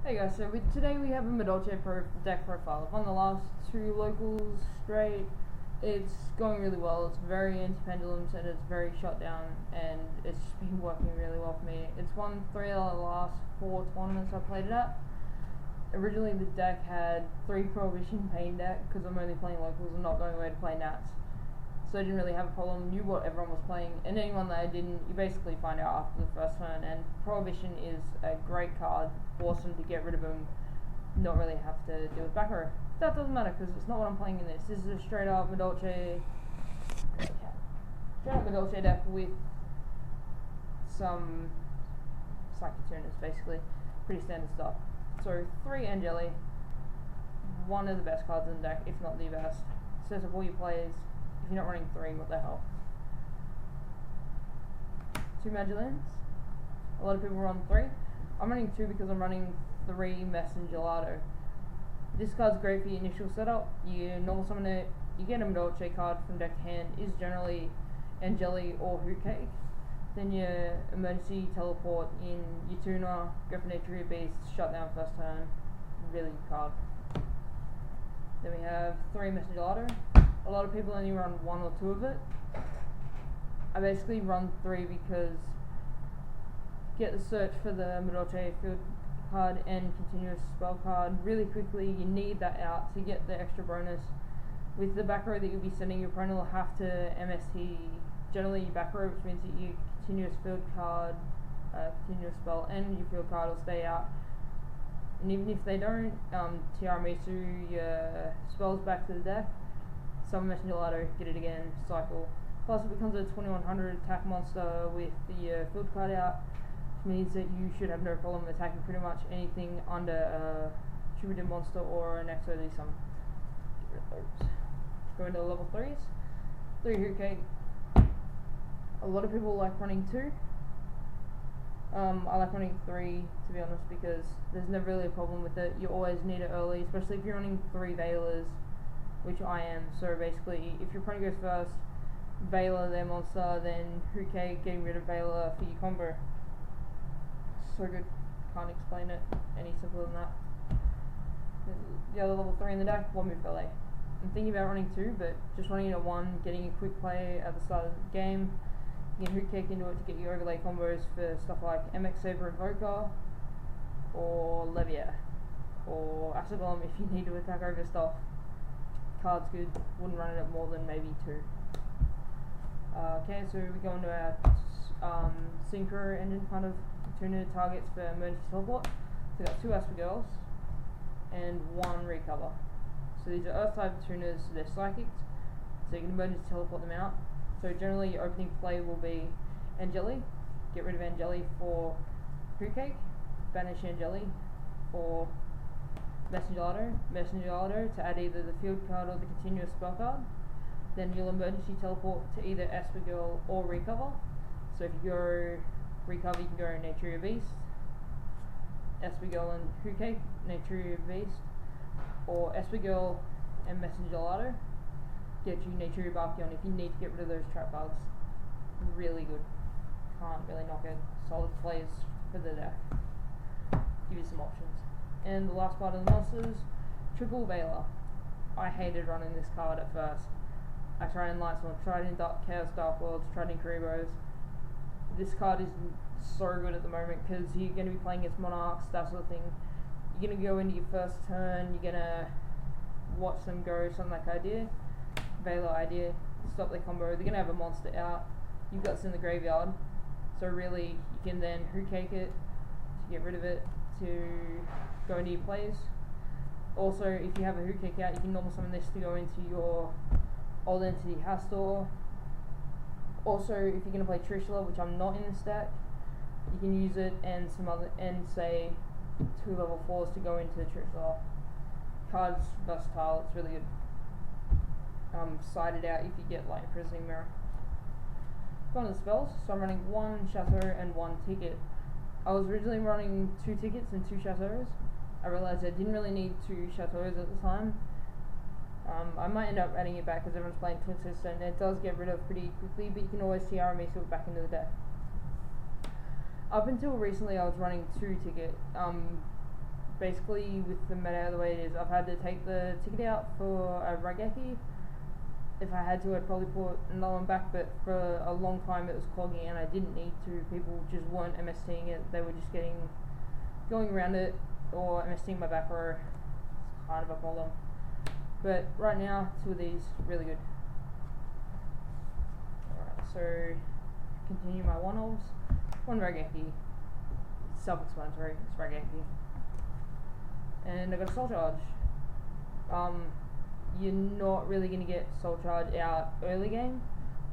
Hey guys, so today we have a Madolche deck profile. I've won the last two locals straight. It's going really well. It's very anti-pendulums and it's very shut down, and it's been working really well for me. It's won 3 of the last 4 tournaments I played it at. Originally the deck had 3 Prohibition Pain deck because I'm only playing locals and not going away to play Nats. So I didn't really have a problem, knew what everyone was playing, and anyone that I didn't, you basically find out after the first turn, and Prohibition is a great card, awesome to get rid of them, not really have to deal with back row. That doesn't matter, because it's not what I'm playing in this. This is a straight up Madolche deck with some psychic tuners, basically. Pretty standard stuff. So 3 Angeli, one of the best cards in the deck, if not the best. Says of all your players. If you're not running 3, what the hell? 2 Magellans. A lot of people run 3. I'm running 2 because I'm running 3 Mess and Gelato. This card's great for your initial setup. You normal summon it, you get a Madolche card from deck to hand, is generally Angeli or Hoot Cake. Then your emergency teleport in your tuner, go for Nature Beast, shut down first turn. Really good card. Then we have 3 Mess and Gelato. A lot of people only run 1 or 2 of it. I basically run 3 because get the search for the Madolche field card and continuous spell card really quickly. You need that out to get the extra bonus. With the back row that you'll be sending, your opponent will have to MST generally your back row, which means that your continuous field card, continuous spell, and your field card will stay out. And even if they don't, Tiramisu your spells back to the deck. Summon Messenger Gelato, get it again, cycle. Plus it becomes a 2100 attack monster with the field card out, which means that you should have no problem attacking pretty much anything under a Tributed monster or an XOD summon. Go into the level 3s. 3 Hoot Cake. A lot of people like running 2. I like running 3 to be honest because there's never really a problem with it. You always need it early, especially if you're running 3 Veilers, which I am. So basically, if your opponent goes first, Veiler their monster, then Hoot Cake, getting rid of Veiler for your combo. So good, can't explain it any simpler than that. The other level 3 in the deck, 1 move ballet. I'm thinking about running 2, but just running it at 1, getting a quick play at the start of the game. You can Hoot Cake into it to get your overlay combos for stuff like MX Saber Invoker, or Levier, or Acid Golem if you need to attack over stuff. Card's good, wouldn't run it at more than maybe 2. Okay, so we go into our Synchro engine kind of tuner targets for emergency teleport. So we got 2 Aspergirls and 1 Recover. So these are Earth type tuners, they're psychics, so you can emergency teleport them out. So generally your opening play will be Angeli, get rid of Angeli for Hoot Cake, banish Angeli for Messenger Gelato to add either the field card or the continuous spell card. Then you'll emergency teleport to either Aspergirl or Recover. So if you go Recover, you can go Nature Beast, Aspergirl and Hoot Cake, Nature Beast, or Aspergirl and Messenger Gelato. Get you Nature Barkion if you need to get rid of those trap cards. Really good. Can't really knock it. Solid plays for the deck. Give you some options. And the last part of the monsters, Triple Veiler. I hated running this card at first. I tried in Lightstorm, tried in Chaos Dark Worlds, tried in Karibos. This card is so good at the moment because you're going to be playing against Monarchs, that sort of thing. You're going to go into your first turn, you're going to watch them go, something like idea. Veiler idea, stop their combo, they're going to have a monster out. You've got this in the graveyard. So really, you can then Hoot Cake it to get rid of it, to go into your plays. Also, if you have a Hoot Cake out, you can normal summon this to go into your Old Entity Hastor. Also, if you're going to play Trishula, which I'm not in this deck, you can use it and some other, and say 2 level 4s to go into Trishula. Card's versatile, it's really good. Side it out if you get like Imprisoning Mirror. Going to the spells, so I'm running 1 Chateau and 1 Ticket. I was originally running 2 tickets and 2 chateaux. I realised I didn't really need 2 chateaux at the time. I might end up adding it back because everyone's playing Twin Sister and it does get rid of pretty quickly, but you can always Tiramisu it back into the deck. Up until recently I was running 2 ticket. basically with the meta the way it is, I've had to take the ticket out for a Rageki. If I had to, I'd probably put another one back, but for a long time it was clogging and I didn't need to. People just weren't MSTing it, they were just going around it or MSTing my back row. It's kind of a problem. But right now, two of these, really good. Alright, so continue my one-offs. One Rageki. Self-explanatory, it's Rageki. And I got a Soul Charge. You're not really going to get Soul Charge out early game,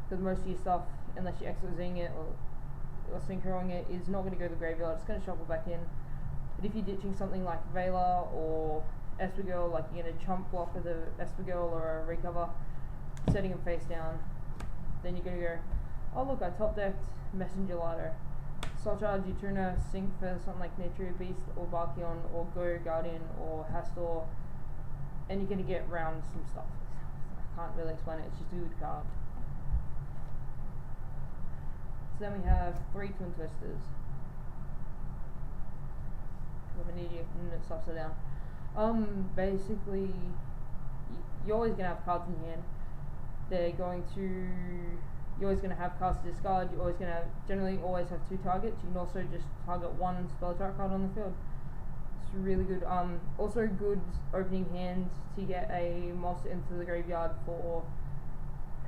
because most of your stuff, unless you're exorcising it or synchroing it, is not going to go to the graveyard. It's going to shuffle back in. But if you're ditching something like Vela or Esper Girl, like you're going to chump block with a Esper Girl or a recover, setting them face down, then you're going to go, oh look, I top decked Messenger Lighter. Soul Charge, you turn a sync for something like Nature Beast or Barkion or Go Guardian or Hastor, and you're going to get around some stuff. I can't really explain it, it's just a good card. So then we have 3 Twin Twisters. I'm an idiot and it's upside down. Basically, you're always going to have cards in hand. You're always going to have cards to discard. You're always going to generally always have 2 targets. You can also just target 1 spell attack card on the field. It's really good. Also good opening hand to get a monster into the graveyard for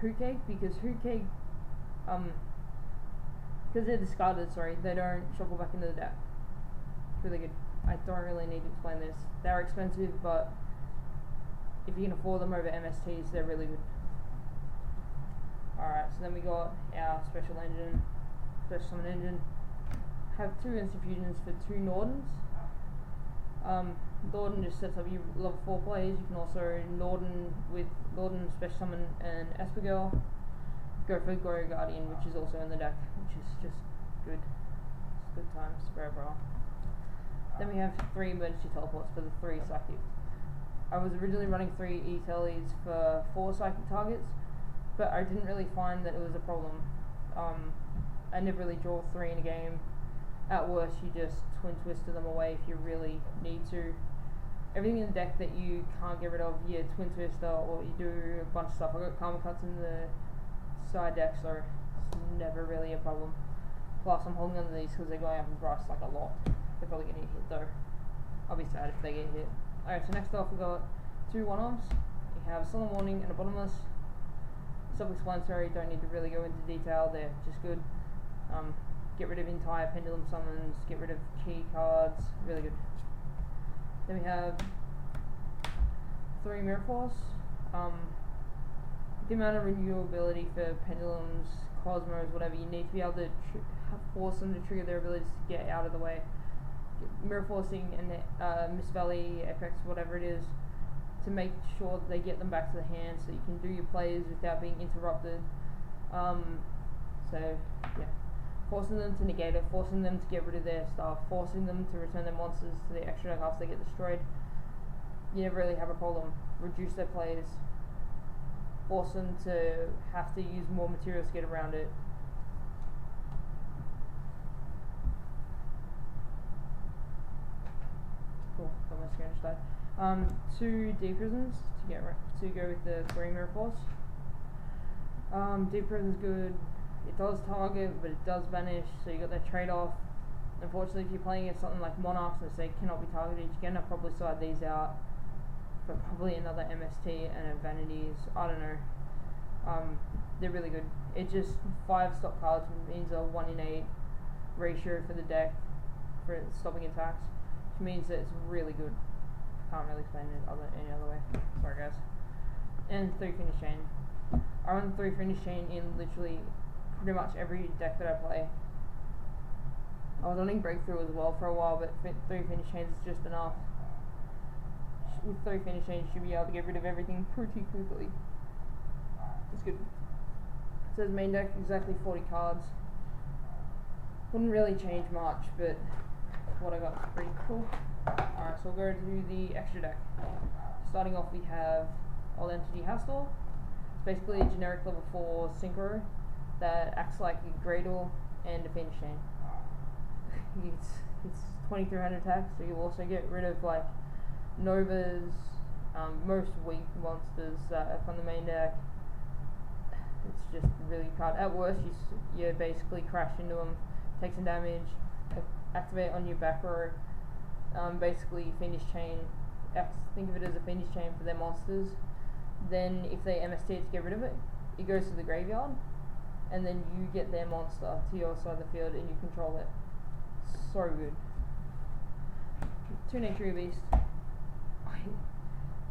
Hookake, because Hookake, because they're discarded, they don't shuffle back into the deck. It's really good. I don't really need to explain this. They're expensive, but if you can afford them over MSTs, they're really good. Alright, so then we got our special summon engine. Have 2 instant fusions for 2 Nordens. Norden just sets up you level 4 plays. You can also Norden with Norden special summon and Esper Girl. Go for Go Guardian, which is also in the deck, which is just good. It's good times for everyone. Then we have 3 emergency teleports for the 3 psychic. I was originally running 3 E-Teles for 4 psychic targets, but I didn't really find that it was a problem. I never really draw 3 in a game. At worst, you just Twin Twister them away if you really need to. Everything in the deck that you can't get rid of, you Twin Twister, or you do a bunch of stuff. I got Karma Cuts in the side deck, so it's never really a problem. Plus, I'm holding on to these because they're going up in price like a lot. They're probably going to get hit though. I'll be sad if they get hit. Alright, so next off we got 2 one-offs. You have Sullen Warning and a Bottomless. Self-explanatory, don't need to really go into detail, they're just good. Get rid of entire pendulum summons, get rid of key cards, really good. Then we have 3 Mirror Force. The amount of renewability for pendulums, cosmos, whatever, you need to be able to force them to trigger their abilities to get out of the way. Mirror Forcing and Miss Valley, FX, whatever it is, to make sure that they get them back to the hand so you can do your plays without being interrupted. So, yeah. Forcing them to negate it, forcing them to get rid of their stuff, forcing them to return their monsters to the extra deck after they get destroyed. You never really have a problem. Reduce their plays, force them to have to use more materials to get around it. Cool, got my screen just died. 2 Deep Prisons to go with the 3 Mirror Force. Deep Prison's good. It does target, but it does banish, so you got that trade-off. Unfortunately, if you're playing against something like Monarchs that say cannot be targeted, you're gonna probably side these out for probably another MST and a Vanities. I don't know. They're really good. It just 5 stop cards means a 1 in 8 ratio for the deck for stopping attacks, which means that it's really good. Can't really explain it any other way. Sorry guys. And 3 Finish Chain. I run 3 Finish Chain in literally pretty much every deck that I play. I was running Breakthrough as well for a while, but 3 Finish Chains is just enough. With 3 Finish Chains, you should be able to get rid of everything pretty quickly. It's good. It says main deck, exactly 40 cards. Wouldn't really change much, but what I got is pretty cool. Alright, so we'll go to the extra deck. Starting off, we have Old Entity Hastor. It's basically a generic level 4 synchro that acts like a Gradle and a Finish Chain. it's 2300 attack, so you'll also get rid of like Nova's, most weak monsters that are from the main deck. It's just really hard. At worst, you basically crash into them, take some damage, activate on your back row. Basically finish chain. Think of it as a finish chain for their monsters. Then if they MST to get rid of it, it goes to the graveyard, and then you get their monster to your side of the field and you control it. So good. 2 Nature Beast.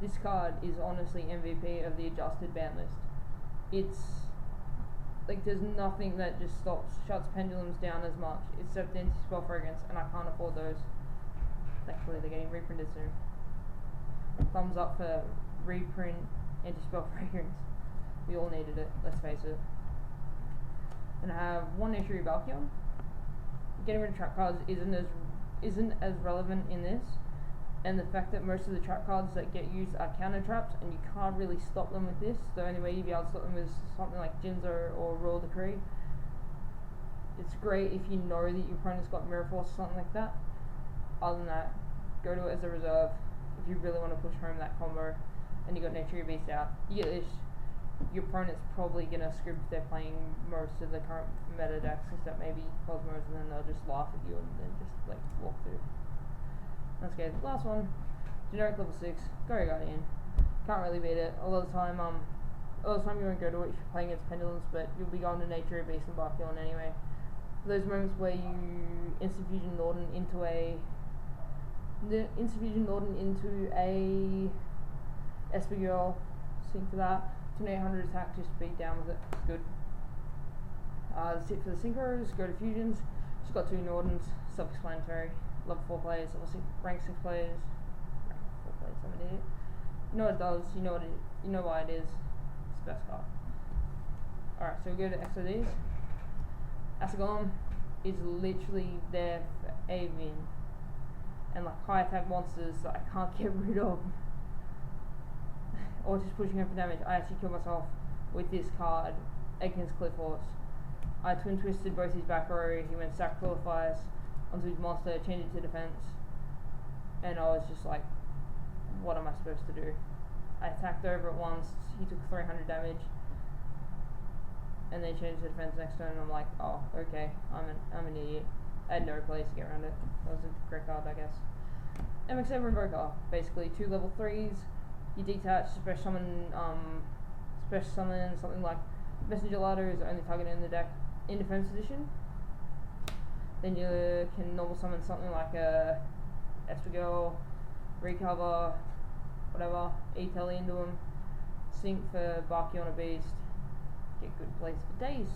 This card is honestly MVP of the adjusted ban list. It's like there's nothing that just shuts pendulums down as much except anti-spell fragrance, and I can't afford those. Thankfully they're getting reprinted soon. Thumbs up for reprint anti-spell fragrance. We all needed it, let's face it. And I have 1 Nature Valkyrie. Getting rid of trap cards isn't as relevant in this, and the fact that most of the trap cards that get used are counter traps, and you can't really stop them with this. The only way you'd be able to stop them is something like Jinzo or Royal Decree. It's great if you know that your opponent's got Mirror Force or something like that. Other than that, go to it as a reserve if you really want to push home that combo and you got Nature Beast out. You get this, your opponent's probably going to script if they're playing most of the current meta decks, except maybe Cosmos, and then they'll just laugh at you and then just like walk through. Let's go. Last one, generic level 6, Go Guardian. Can't really beat it. A lot of the time you won't go to it if you're playing against Pendulums, but you'll be going to Nature Beast and Barkion anyway. For those moments where you instant fusion Norden into a SP Girl, sync for that. 2800 attack, just beat down with it. It's good. That's it for the synchros. Go to fusions. Just got 2 Nordens. Self-explanatory. Level 4 players. Rank 6 players. Rank 4 players. I'm an idiot. You know what it does. You know why it is. It's the best card. Alright, so we go to XODs. Asagom is literally there for Avin and like high attack monsters that I can't get rid of. Or just pushing him for damage. I actually killed myself with this card against Cliff Horse. I twin twisted both his back row, he went sacrifice onto his monster, changed it to defense, and I was just like, what am I supposed to do? I attacked over it once, he took 300 damage, and then changed the defense next turn, and I'm like, oh, okay, I'm an idiot. I had no place to get around it. That was a great card, I guess. MX7 Invoker, basically 2 level 3s. You detach, special summon something like Messenger Ladder is only targeted in the deck in defense position. Then you can normal summon something like a Estegirl, recover, whatever, E-Telly into them, sync for Barkion a Beast, get good plays for days.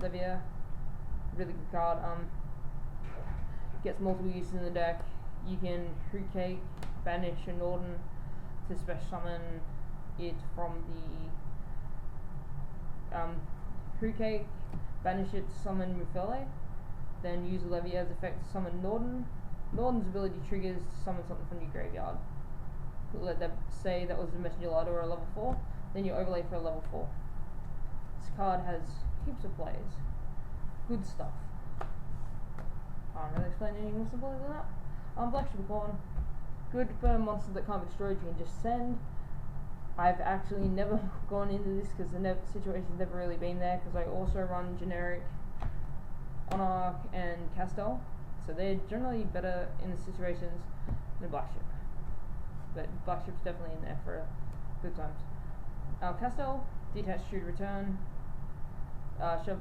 Levia, really good card. Gets multiple uses in the deck. You can Fruitcake, banish a Norden to special summon it from the Fruitcake, banish it to summon Mufele, then use Levia as effect to summon Norden. Norden's ability triggers to summon something from your graveyard. Let that say that was a Messenger Ladder or a level 4, then you overlay for a level 4. This card has heaps of plays. Good stuff. Can't really explain anything more simpler than that. Black Supercorn. Good for monsters that can't be destroyed, you can just send. I've actually never gone into this because the situation's never really been there, because I also run generic Monarch and Castel, so they're generally better in the situations than Black Ship. But Black Ship's definitely in there for good times. Castel, detach, shoot, return.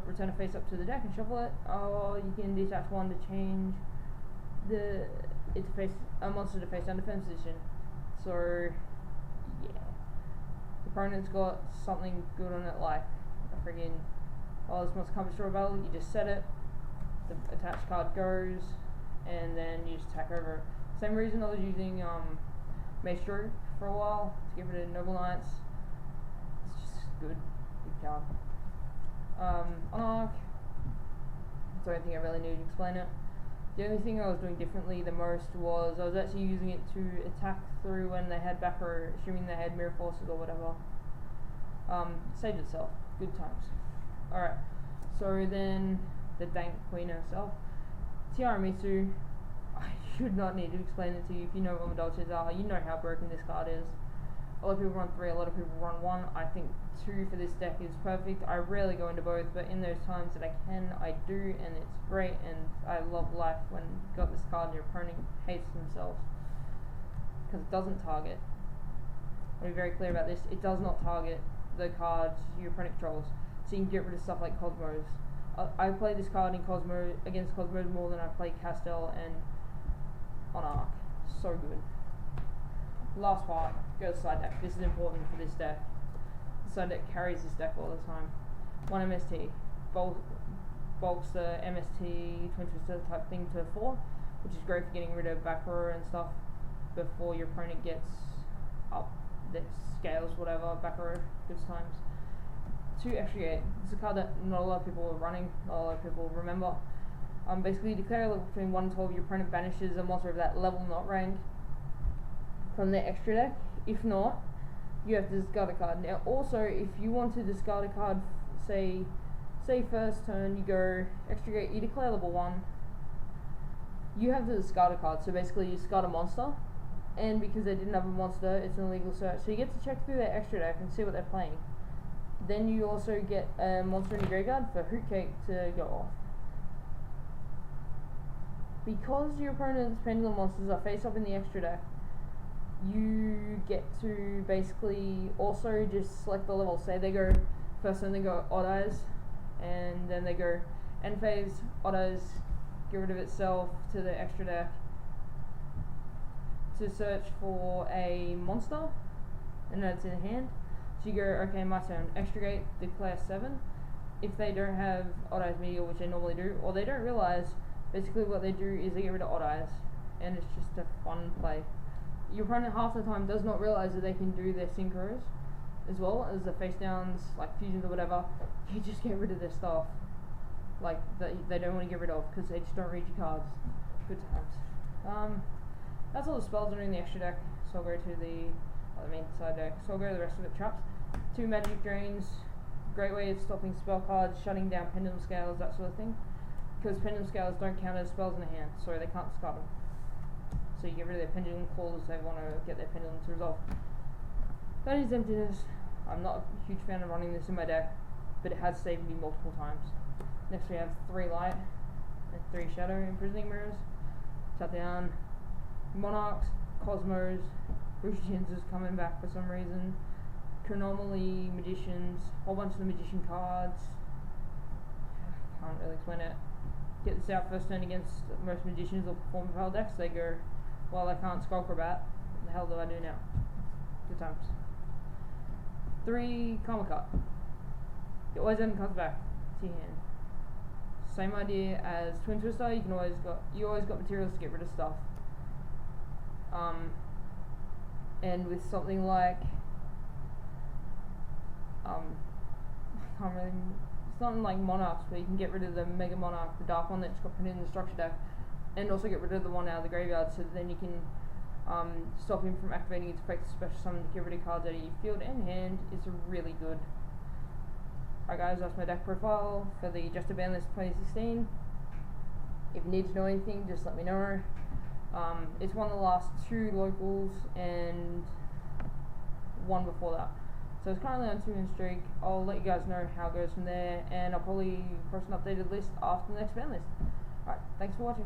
Return a face up to the deck and shuffle it. Or you can detach one to change a monster to face down defense position. So yeah, the opponent's got something good on it, like a friggin' this monster can't be destroyed battle. You just set it, the attached card goes, and then you just attack over it. Same reason I was using Maestro for a while to get rid of Noble Knights. It's just good card. Monarch, that's the only thing I really need to explain it. The only thing I was doing differently the most was I was actually using it to attack through when they had back row, assuming they had mirror forces or whatever. Saved itself. Good times. Alright, so then the Dank Queen herself. Tiramisu, I should not need to explain it to you. If you know what Madolches are, you know how broken this card is. A lot of people run 3, a lot of people run 1. I think 2 for this deck is perfect. I rarely go into both, but in those times that I can, I do, and it's great, and I love life when you got this card and your opponent hates themselves. Because it doesn't target. I'll be very clear about this. It does not target the cards your opponent controls. So you can get rid of stuff like Cosmos. I play this card in Cosmo against Cosmos more than I play Castel and on Arc. So good. Last part, go to side deck. This is important for this deck. The side deck carries this deck all the time. 1 MST. Bulks the MST Twin Twister type thing to 4, which is great for getting rid of back row and stuff before your opponent gets up their scales, whatever, back row, good times. 2 Extricate. This is a card that not a lot of people are running, not a lot of people remember. Basically, declare a level between 1 and 12, your opponent banishes a monster of that level not rank from their extra deck. If not, you have to discard a card. Now, also, if you want to discard a card, say first turn, you go Extricate, you declare level 1, you have to discard a card. So basically, you discard a monster, and because they didn't have a monster, it's an illegal search. So you get to check through their extra deck and see what they're playing. Then you also get a monster in your graveyard for Hoot Cake to go off. Because your opponent's pendulum monsters are face up in the extra deck, you get to basically also just select the level. Say they go first, then they go Odd Eyes, and then they go End Phase, Odd Eyes, get rid of itself to the extra deck to search for a monster, and then it's in hand. So you go, okay, my turn, Extricate, declare 7. If they don't have Odd Eyes Meteor, which they normally do, or they don't realize, basically what they do is they get rid of Odd Eyes, and it's just a fun play. Your opponent half the time does not realize that they can do their synchros as well as the face downs, like fusions or whatever. You just get rid of their stuff, like they don't want to get rid of because they just don't read your cards. Good times. That's all the spells that are in the extra deck. So I'll go to the side deck. So I'll go to the rest of it. Traps, 2 Magic Drains. Great way of stopping spell cards, shutting down Pendulum Scales, that sort of thing. Because Pendulum Scales don't count as spells in the hand, so they can't discard them. So you get rid of their Pendulum Claws if they want to get their Pendulum to resolve. That is Emptiness. I'm not a huge fan of running this in my deck, but it has saved me multiple times. Next we have 3 Light and 3 Shadow Imprisoning Mirrors. Shut down Monarchs, Cosmos, Rujins is coming back for some reason. Chronomaly, Magicians, whole bunch of the Magician cards. Can't really explain it. Get this out first turn against most Magicians or Perform Propel decks. They go, well, I can't Skull Crobat. What the hell do I do now? Good times. 3 Karma Cut. It always then comes back to your hand. Same idea as Twin Twister. You always got materials to get rid of stuff. And with something like something like Monarchs, where you can get rid of the Mega Monarch, the dark one that's got printed in the structure deck, and also get rid of the one out of the graveyard, so then you can stop him from activating its effects, special summon to get rid of cards out of your field and hand. Is really good. Alright guys, that's my deck profile for the Just a Ban List 2016. If you need to know anything, just let me know. It's one of the last 2 locals and 1 before that. So it's currently on 2-win streak. I'll let you guys know how it goes from there, and I'll probably post an updated list after the next ban list. Alright, thanks for watching.